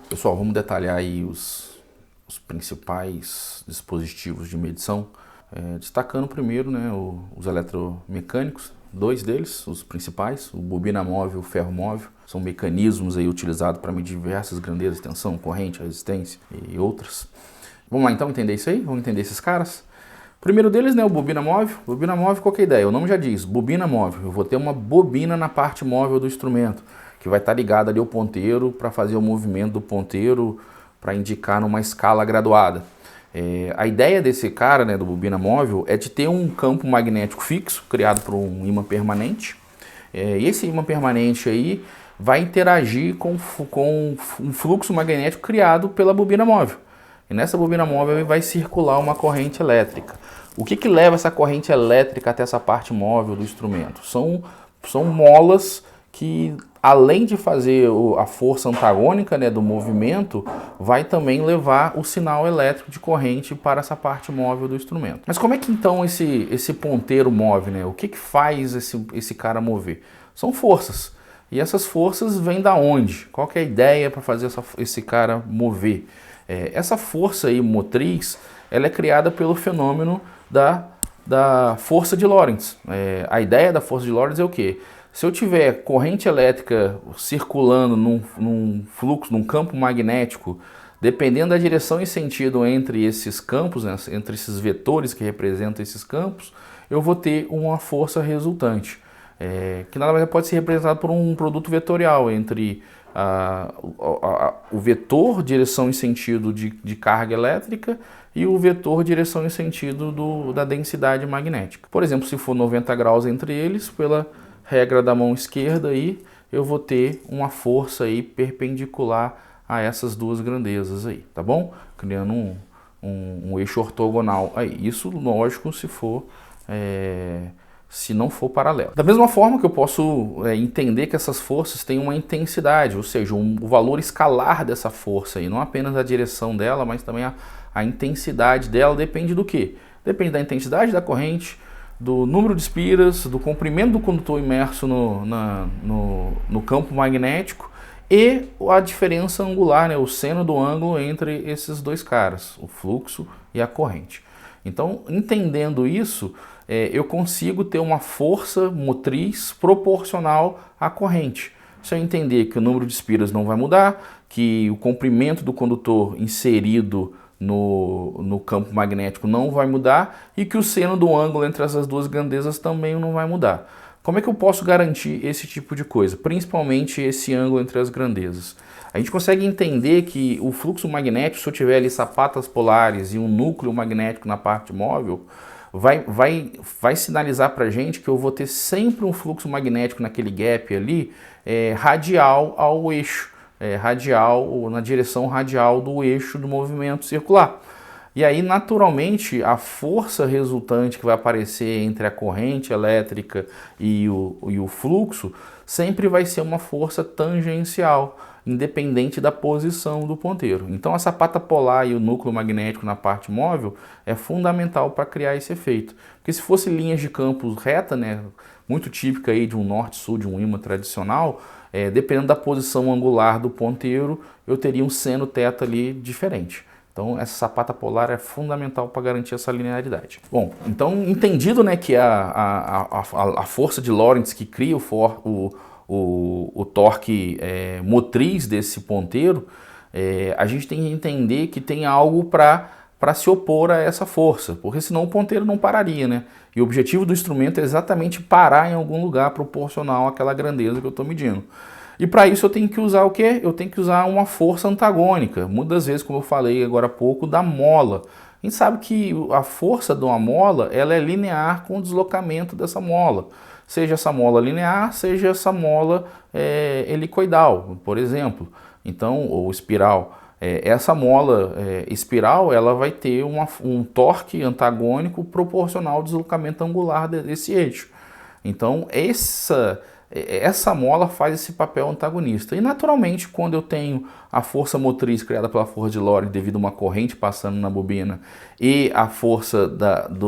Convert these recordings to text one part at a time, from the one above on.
Pessoal, vamos detalhar aí os principais dispositivos de medição, destacando primeiro, né, os eletromecânicos, dois deles, os principais, o bobina móvel e o ferro móvel, são mecanismos aí utilizados para medir diversas grandezas, tensão, corrente, resistência e outras. Vamos lá então entender isso aí? Vamos entender esses caras? O primeiro deles, né, o bobina móvel. Bobina móvel, qual que é a ideia? O nome já diz, bobina móvel. Eu vou ter uma bobina na parte móvel do instrumento, que vai estar ligada ali ao ponteiro para fazer o movimento do ponteiro para indicar numa escala graduada. A ideia desse cara, né, do bobina móvel, é de ter um campo magnético fixo, criado por um ímã permanente. E esse ímã permanente aí vai interagir com um fluxo magnético criado pela bobina móvel. E nessa bobina móvel vai circular uma corrente elétrica. O que leva essa corrente elétrica até essa parte móvel do instrumento? São molas que, além de fazer a força antagônica, né, do movimento, vai também levar o sinal elétrico de corrente para essa parte móvel do instrumento. Mas como é que então esse ponteiro move, né? O que faz esse cara mover? São forças. E essas forças vêm da onde? Qual que é a ideia para fazer esse cara mover? Essa força aí motriz, ela é criada pelo fenômeno da força de Lorentz. A ideia da força de Lorentz é o quê? Se eu tiver corrente elétrica circulando num fluxo, num campo magnético, dependendo da direção e sentido entre esses campos, né, entre esses vetores que representam esses campos, eu vou ter uma força resultante, que nada mais pode ser representado por um produto vetorial entre o vetor direção e sentido de carga elétrica e o vetor direção e sentido da densidade magnética. Por exemplo, se for 90 graus entre eles, pela regra da mão esquerda aí, eu vou ter uma força aí perpendicular a essas duas grandezas aí, tá bom? Criando um eixo ortogonal aí. Isso, lógico, se não for paralelo. Da mesma forma que eu posso entender que essas forças têm uma intensidade, ou seja, o valor escalar dessa força aí, não apenas a direção dela, mas também a intensidade dela depende do quê? Depende da intensidade da corrente, do número de espiras, do comprimento do condutor imerso no campo magnético e a diferença angular, né, o seno do ângulo entre esses dois caras, o fluxo e a corrente. Então, entendendo isso, eu consigo ter uma força motriz proporcional à corrente. Se eu entender que o número de espiras não vai mudar, que o comprimento do condutor inserido no campo magnético não vai mudar e que o seno do ângulo entre essas duas grandezas também não vai mudar. Como é que eu posso garantir esse tipo de coisa? Principalmente esse ângulo entre as grandezas. A gente consegue entender que o fluxo magnético, se eu tiver ali sapatas polares e um núcleo magnético na parte móvel, vai sinalizar para a gente que eu vou ter sempre um fluxo magnético naquele gap ali, radial ao eixo. Radial, na direção radial do eixo do movimento circular. E aí, naturalmente, a força resultante que vai aparecer entre a corrente elétrica e o fluxo sempre vai ser uma força tangencial, independente da posição do ponteiro. Então, a sapata polar e o núcleo magnético na parte móvel é fundamental para criar esse efeito. Porque se fosse linhas de campo reta, né, muito típica aí de um norte-sul, de um ímã tradicional, dependendo da posição angular do ponteiro, eu teria um seno θ ali diferente. Então, essa sapata polar é fundamental para garantir essa linearidade. Bom, então, entendido, né, que a força de Lorentz que cria o torque motriz desse ponteiro, a gente tem que entender que tem algo para se opor a essa força, porque senão o ponteiro não pararia, né? E o objetivo do instrumento é exatamente parar em algum lugar proporcional àquela grandeza que eu estou medindo. E para isso eu tenho que usar o quê? Eu tenho que usar uma força antagônica, muitas vezes, como eu falei agora há pouco, da mola. A gente sabe que a força de uma mola ela é linear com o deslocamento dessa mola. Seja essa mola linear, seja essa mola helicoidal, por exemplo, então, ou espiral. Essa mola espiral ela vai ter um torque antagônico proporcional ao deslocamento angular desse eixo. Então, essa mola faz esse papel antagonista. E naturalmente, quando eu tenho a força motriz criada pela força de Lorentz devido a uma corrente passando na bobina e a força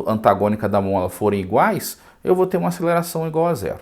antagônica da mola forem iguais, eu vou ter uma aceleração igual a zero.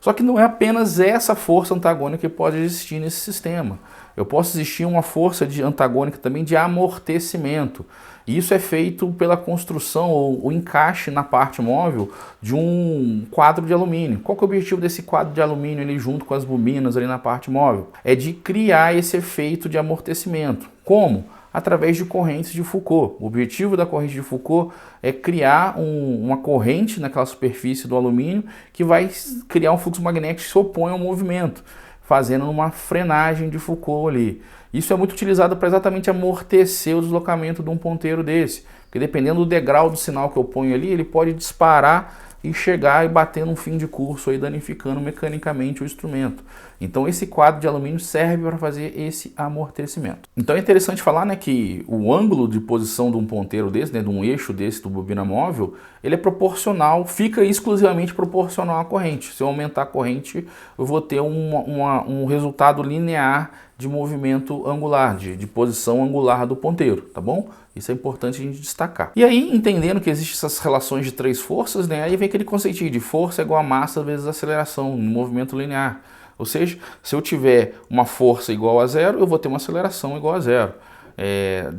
Só que não é apenas essa força antagônica que pode existir nesse sistema. Eu posso existir uma força antagônica também de amortecimento. E isso é feito pela construção ou encaixe na parte móvel de um quadro de alumínio. Qual que é o objetivo desse quadro de alumínio ali junto com as bobinas ali na parte móvel? É de criar esse efeito de amortecimento. Como? Através de correntes de Foucault. O objetivo da corrente de Foucault é criar uma corrente naquela superfície do alumínio que vai criar um fluxo magnético que se opõe ao movimento, fazendo uma frenagem de Foucault ali. Isso é muito utilizado para exatamente amortecer o deslocamento de um ponteiro desse, porque dependendo do degrau do sinal que eu ponho ali, ele pode disparar e chegar e bater num fim de curso, aí danificando mecanicamente o instrumento. Então esse quadro de alumínio serve para fazer esse amortecimento. Então é interessante falar, né, que o ângulo de posição de um ponteiro desse, né, de um eixo desse do bobina móvel, ele é proporcional, fica exclusivamente proporcional à corrente. Se eu aumentar a corrente, eu vou ter um resultado linear de movimento angular, de posição angular do ponteiro, tá bom? Isso é importante a gente destacar. E aí, entendendo que existem essas relações de três forças, né, aí vem aquele conceitinho de força igual a massa vezes aceleração, no movimento linear. Ou seja, se eu tiver uma força igual a zero, eu vou ter uma aceleração igual a zero.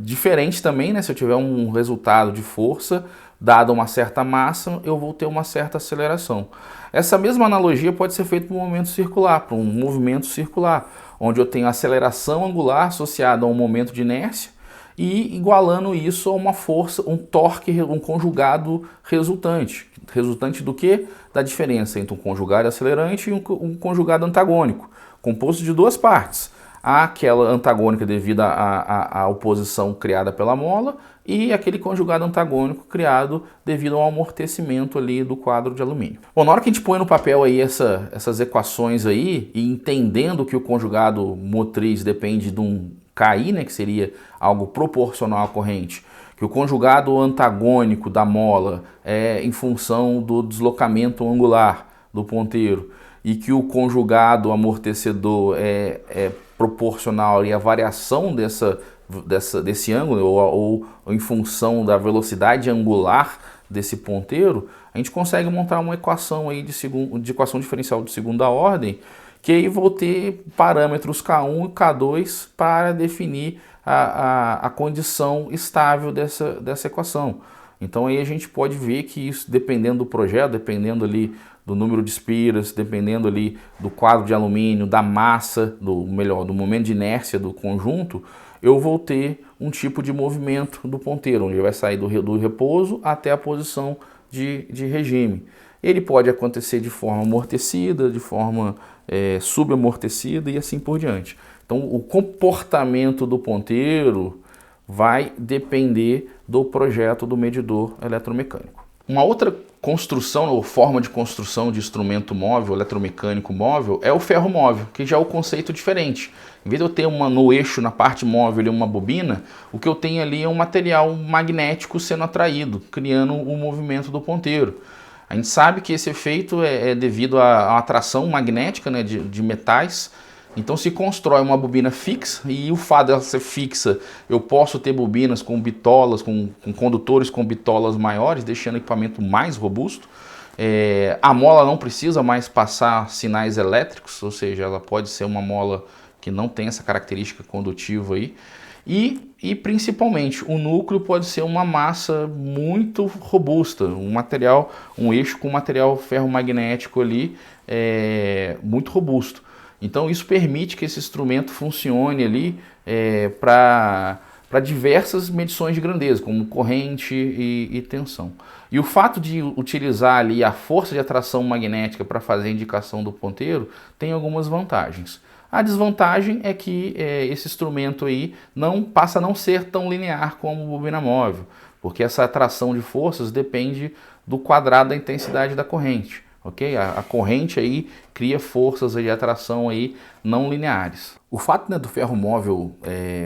Diferente também, né, se eu tiver um resultado de força, dada uma certa massa, eu vou ter uma certa aceleração. Essa mesma analogia pode ser feita para um momento circular, para um movimento circular, onde eu tenho aceleração angular associada a um momento de inércia, e igualando isso a uma força, um torque, um conjugado resultante. Resultante do quê? Da diferença entre um conjugado acelerante e um conjugado antagônico, composto de duas partes. Há aquela antagônica devido à oposição criada pela mola e aquele conjugado antagônico criado devido ao amortecimento ali do quadro de alumínio. Bom, na hora que a gente põe no papel aí essas equações aí e entendendo que o conjugado motriz depende de um KI, né, que seria algo proporcional à corrente, que o conjugado antagônico da mola é em função do deslocamento angular do ponteiro e que o conjugado amortecedor é proporcional à variação desse ângulo ou em função da velocidade angular desse ponteiro, a gente consegue montar uma equação aí de equação diferencial de segunda ordem, que aí vou ter parâmetros K1 e K2 para definir a condição estável dessa equação. Então aí a gente pode ver que isso, dependendo do projeto, dependendo ali do número de espiras, dependendo ali do quadro de alumínio, da massa, do momento de inércia do conjunto, eu vou ter um tipo de movimento do ponteiro, onde ele vai sair do repouso até a posição de regime. Ele pode acontecer de forma amortecida, de forma subamortecida e assim por diante. Então o comportamento do ponteiro vai depender do projeto do medidor eletromecânico. Uma outra construção ou forma de construção de instrumento móvel, eletromecânico móvel, é o ferro móvel, que já é um conceito diferente. Em vez de eu ter no eixo, na parte móvel, uma bobina, o que eu tenho ali é um material magnético sendo atraído, criando o movimento do ponteiro. A gente sabe que esse efeito é devido à atração magnética, né, de metais. Então se constrói uma bobina fixa e o fato dela ser fixa, eu posso ter bobinas com bitolas, com condutores com bitolas maiores, deixando o equipamento mais robusto. A mola não precisa mais passar sinais elétricos, ou seja, ela pode ser uma mola que não tem essa característica condutiva aí. E principalmente o núcleo pode ser uma massa muito robusta, um eixo com material ferromagnético ali muito robusto. Então isso permite que esse instrumento funcione ali para diversas medições de grandeza, como corrente e tensão. E o fato de utilizar ali a força de atração magnética para fazer a indicação do ponteiro tem algumas vantagens. A desvantagem é que esse instrumento aí passa a não ser tão linear como bobina móvel, porque essa atração de forças depende do quadrado da intensidade da corrente. Okay? A corrente aí cria forças de atração aí não lineares. O fato, né, do ferro móvel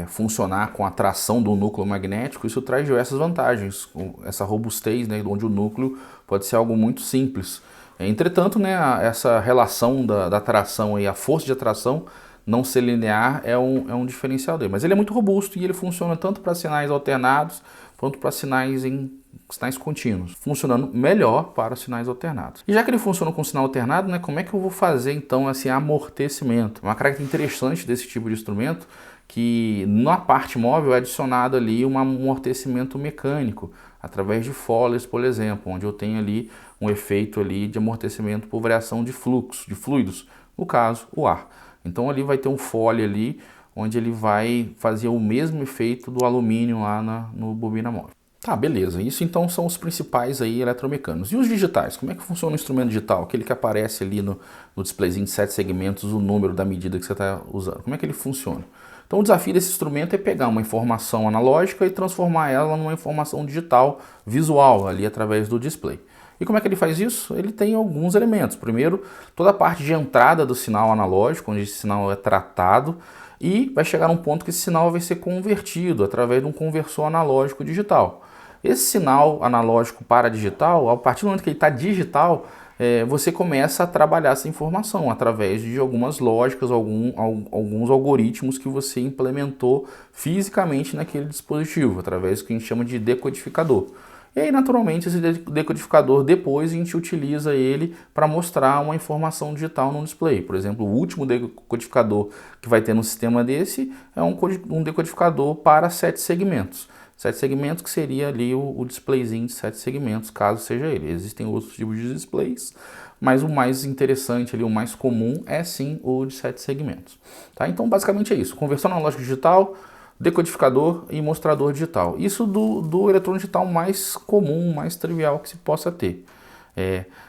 funcionar com a atração do núcleo magnético, isso traz diversas vantagens. Essa robustez, né, onde o núcleo pode ser algo muito simples. Entretanto, né, essa relação da atração e a força de atração não ser linear é um diferencial dele. Mas ele é muito robusto e ele funciona tanto para sinais alternados, quanto para sinais contínuos, funcionando melhor para sinais alternados. E já que ele funciona com sinal alternado, né, como é que eu vou fazer então esse amortecimento? Uma característica interessante desse tipo de instrumento que na parte móvel é adicionado ali um amortecimento mecânico, através de follers, por exemplo, onde eu tenho ali um efeito ali de amortecimento por variação de fluxo, de fluidos, no caso, o ar. Então ali vai ter um foley ali, onde ele vai fazer o mesmo efeito do alumínio lá no bobina móvel. Tá, beleza. Isso então são os principais aí eletromecânicos. E os digitais? Como é que funciona o instrumento digital? Aquele que aparece ali no displayzinho de 7 segmentos, o número da medida que você está usando. Como é que ele funciona? Então o desafio desse instrumento é pegar uma informação analógica e transformar ela numa informação digital visual ali através do display. E como é que ele faz isso? Ele tem alguns elementos. Primeiro, toda a parte de entrada do sinal analógico, onde esse sinal é tratado, e vai chegar um ponto que esse sinal vai ser convertido através de um conversor analógico digital. Esse sinal analógico para digital, a partir do momento que ele está digital, você começa a trabalhar essa informação através de algumas lógicas, alguns algoritmos que você implementou fisicamente naquele dispositivo, através do que a gente chama de decodificador. E aí, naturalmente, esse decodificador, depois a gente utiliza ele para mostrar uma informação digital no display. Por exemplo, o último decodificador que vai ter no sistema desse é um decodificador para 7 segmentos. 7 segmentos que seria ali o displayzinho de 7 segmentos, caso seja ele. Existem outros tipos de displays, mas o mais interessante ali, o mais comum, é sim o de 7 segmentos. Tá? Então, basicamente é isso. Conversão analógica digital, decodificador e mostrador digital. Isso do eletrônico digital mais comum, mais trivial que se possa ter.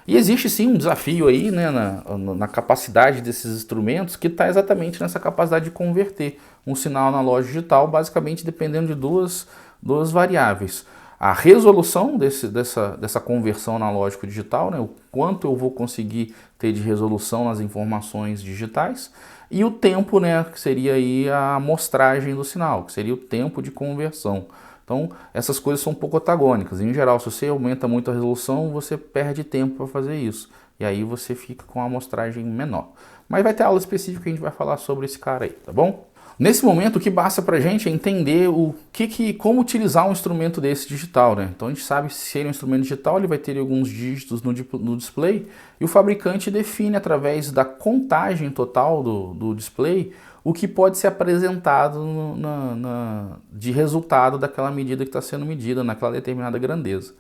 E existe sim um desafio aí, né, na capacidade desses instrumentos, que está exatamente nessa capacidade de converter um sinal analógico digital, basicamente dependendo de duas variáveis. A resolução dessa conversão analógico digital, né, o quanto eu vou conseguir ter de resolução nas informações digitais, e o tempo, né, que seria aí a amostragem do sinal, que seria o tempo de conversão. Então, essas coisas são um pouco antagônicas. Em geral, se você aumenta muito a resolução, você perde tempo para fazer isso. E aí você fica com a amostragem menor. Mas vai ter aula específica que a gente vai falar sobre esse cara aí, tá bom? Nesse momento, o que basta para a gente é entender como utilizar um instrumento desse digital, né? Então a gente sabe se ele é um instrumento digital, ele vai ter alguns dígitos no display, e o fabricante define através da contagem total do display o que pode ser apresentado de resultado daquela medida que está sendo medida, naquela determinada grandeza.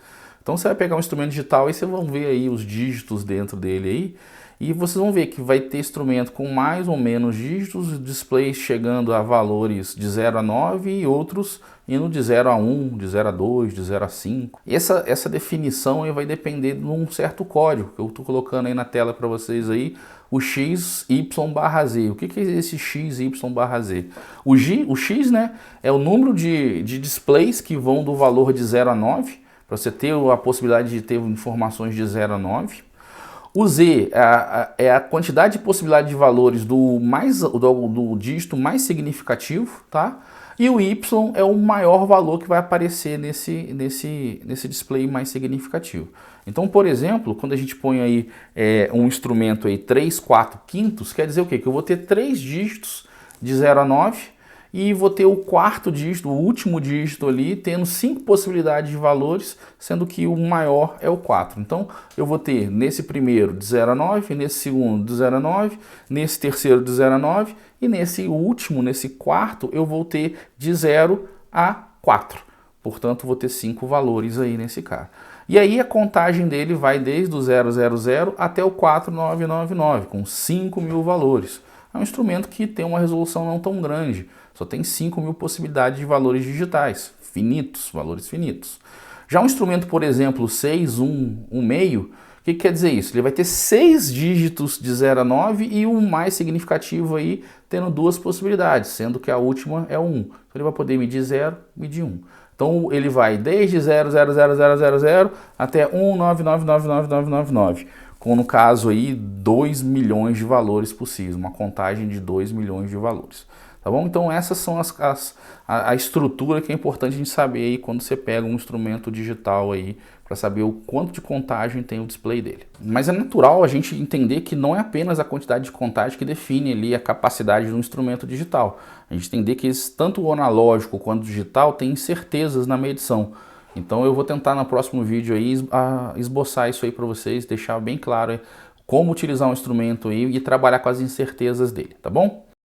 Então você vai pegar um instrumento digital e vocês vão ver aí os dígitos dentro dele aí, e vocês vão ver que vai ter instrumento com mais ou menos dígitos, displays chegando a valores de 0 a 9 e outros indo de 0 a 1, de 0 a 2, de 0 a 5. Essa definição aí vai depender de um certo código, que eu estou colocando aí na tela para vocês aí, o XY/Z. O que é esse XY/Z? O X, né, é o número de displays que vão do valor de 0 a 9, para você ter a possibilidade de ter informações de 0 a 9. O Z é a quantidade de possibilidade de valores do dígito mais significativo, tá? E o Y é o maior valor que vai aparecer nesse display mais significativo. Então, por exemplo, quando a gente põe aí um instrumento aí 3, 4 quintos, quer dizer o quê? Que eu vou ter 3 dígitos de 0 a 9 e vou ter o quarto dígito, o último dígito ali, tendo 5 possibilidades de valores, sendo que o maior é o 4. Então, eu vou ter nesse primeiro de 0 a 9, nesse segundo de 0 a 9, nesse terceiro de 0 a 9 e nesse último, nesse quarto, eu vou ter de 0 a 4. Portanto, vou ter 5 valores aí nesse cara. E aí a contagem dele vai desde o 000 até o 4999, com 5.000 valores. É um instrumento que tem uma resolução não tão grande, só tem 5.000 possibilidades de valores digitais, finitos, valores finitos. Já um instrumento, por exemplo, 616, o que quer dizer isso? Ele vai ter 6 dígitos de 0 a 9 e o mais significativo aí tendo 2 possibilidades, sendo que a última é o 1. Então ele vai poder medir 0, medir 1. Então ele vai desde 0000000 até 1999999, com, no caso aí, 2 milhões de valores possíveis, uma contagem de 2 milhões de valores. Tá bom? Então essas são a estrutura que é importante a gente saber aí quando você pega um instrumento digital aí, para saber o quanto de contagem tem o display dele. Mas é natural a gente entender que não é apenas a quantidade de contagem que define ali a capacidade do instrumento digital. A gente entender que tanto o analógico quanto o digital tem incertezas na medição. Então eu vou tentar no próximo vídeo aí esboçar isso aí para vocês, deixar bem claro como utilizar um instrumento aí e trabalhar com as incertezas dele, tá bom?